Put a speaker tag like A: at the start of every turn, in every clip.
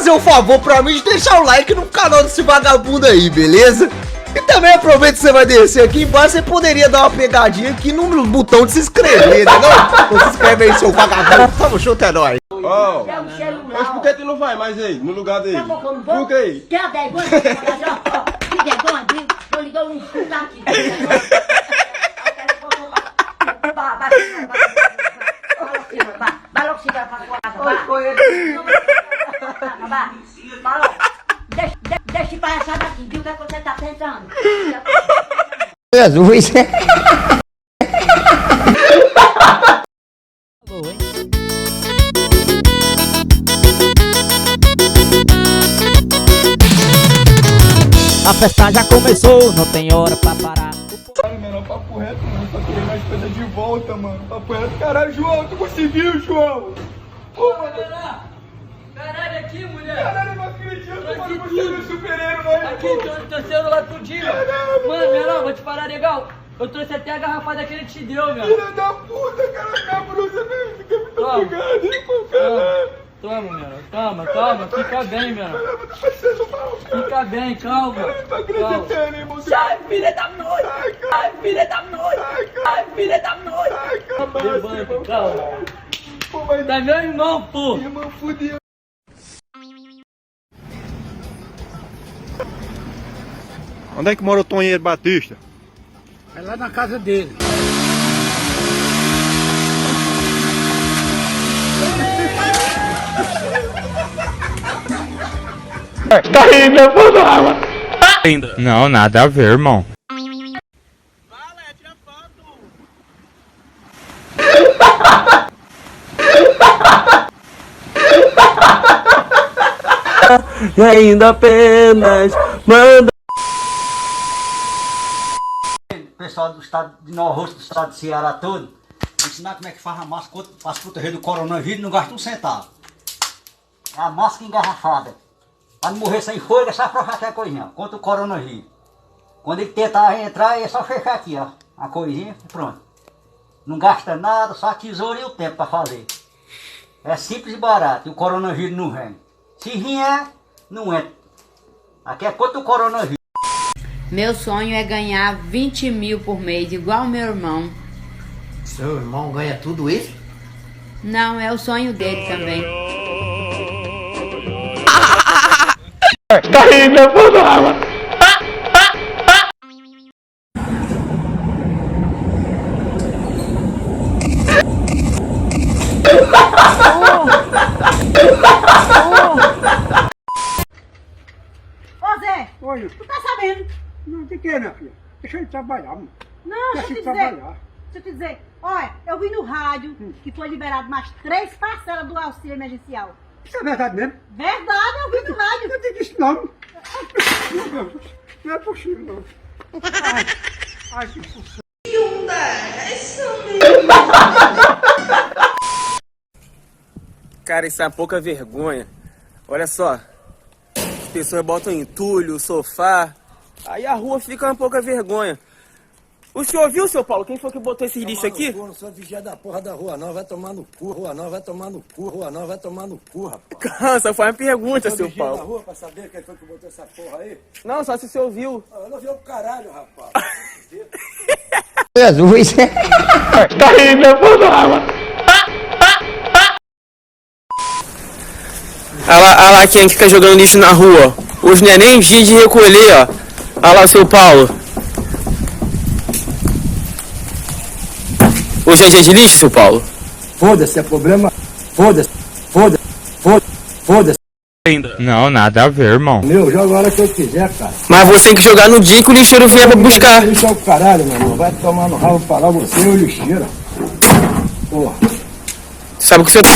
A: fazer um favor pra mim de deixar o like no canal desse vagabundo aí, beleza? E também aproveita que você vai descer aqui embaixo, você poderia dar uma pegadinha aqui no botão de se inscrever, né? Então se inscreve aí, seu vagabundo. Tamo junto, é nóis.
B: Ó, mas por que tu não vai mais aí, no lugar dele? Por quê?
C: Quer vergonha? Que vergonha, viu? Eu liguei um escuta aqui. Vai logo chegar pra casa, deixa de palhaçada aqui, viu o que você tá pensando?
A: Jesus.
D: A festa já começou, não tem hora pra parar.
E: Caralho, mano, papo reto, mano, pra querer mais coisa de volta, mano. Papo reto, caralho, João, tu conseguiu, João? Pô, mano.
F: Caralho, aqui, mulher!
E: Caralho, eu não acredito, mano, você é meu super-herói,
F: Aqui, tô sendo lá tudinho! Mano, menor, vou te parar legal! Eu trouxe até a garrafada que ele te deu, meu!
E: filha da puta, cara, minha bruxa, velho, fica muito obrigado, hein, pô, caralho.
F: Toma, menor, calma, fica bem, menor!
E: Eu tô passando mal, cara.
F: Fica bem, calma!
E: Eu não tô acreditando, hein, moço.
F: Sai, filha da noite! Ai, filha da noite! Ai, filha da noite!
E: Ai, cara,
F: Levanta, calma!
E: pô, mas
F: Tá meu irmão, pô!
E: irmão, fudeu.
B: Onde é que mora o Tonheiro Batista?
D: É lá na casa dele.
E: Tá rindo, eu vou dar água.
G: Não, nada a ver, irmão.
D: E ainda apenas manda.
H: Pessoal do estado de Nova Rússia, do estado de Ceará todo, ensinar como é que faz a máscara para se proteger do coronavírus, não gasta um centavo. É a máscara engarrafada. Para não morrer sem fôlego, é só afrouxar aqui a coisinha, contra o coronavírus. Quando ele tentar entrar, é só fechar aqui, ó, a coisinha e pronto. Não gasta nada, só a tesoura e o tempo para fazer. É simples e barato, e o coronavírus não vem. Se vier, não entra. Aqui é contra o coronavírus.
I: Meu sonho é ganhar 20 mil por mês, igual meu irmão.
D: Seu irmão ganha tudo isso?
I: Não, é o sonho dele também.
E: Tá rindo, eu vou dar água.
C: Ô Zé,
D: Oi.
C: tu tá sabendo?
D: Não, o que é, minha filha? Deixa ele trabalhar, mano.
C: Não,
D: Deixa
C: deixa
D: ele
C: eu te dizer.
D: trabalhar.
C: Deixa eu te dizer. Olha, eu vi no rádio que foi liberado mais 3 parcelas do auxílio emergencial.
D: Isso é verdade mesmo?
C: Verdade, eu vi no rádio.
D: Eu te disse não. Meu Deus, não é possível, não. Ai, que sucesso.
J: Cara, isso é uma pouca vergonha. Olha só. As pessoas botam entulho, sofá. Aí a rua fica uma pouca vergonha. O senhor viu, seu Paulo? Quem foi que botou esse lixo aqui?
D: Eu não sou vigia da porra da rua, não. Vai tomar no cu, rua não. Vai tomar no cu, rua não. Vai tomar no cu, rapaz.
J: Cansa, foi uma pergunta, seu
D: Vigia da
J: Paulo.
D: rua pra saber quem foi que botou essa porra aí?
J: Não, só se o senhor viu.
D: Eu não vi o caralho, rapaz.
A: Jesus.
E: Tá rindo, eu vou dar água.
J: Olha lá quem fica jogando lixo na rua. Hoje não é nem dia de recolher, ó. Olha lá o seu Paulo. Hoje é dia de lixo, seu Paulo?
D: Foda-se, é problema. Foda-se, foda-se, foda-se.
G: Não, nada a ver, irmão.
D: Meu, joga a hora que eu quiser, cara.
J: Mas você tem que jogar no dia que o lixeiro vier pra buscar.
D: Isso é o caralho, meu irmão. Vai tomar no rabo, parar você e o lixeiro. Porra.
J: Sabe o que você tá...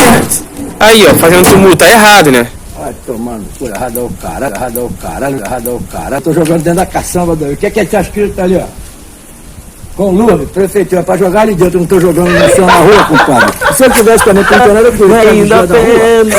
J: Aí, ó, fazendo tumulto. Tá errado, né?
D: Vai tomar no cu, errado é o caralho, errado é o caralho, errado é o caralho. Tô jogando dentro da caçamba daí. O que é que tá escrito ali, ó? Com luva, prefeitura, pra jogar ali dentro, eu não tô jogando no chão na rua, compadre. Se eu tivesse também funcionando, eu podia ainda apenas.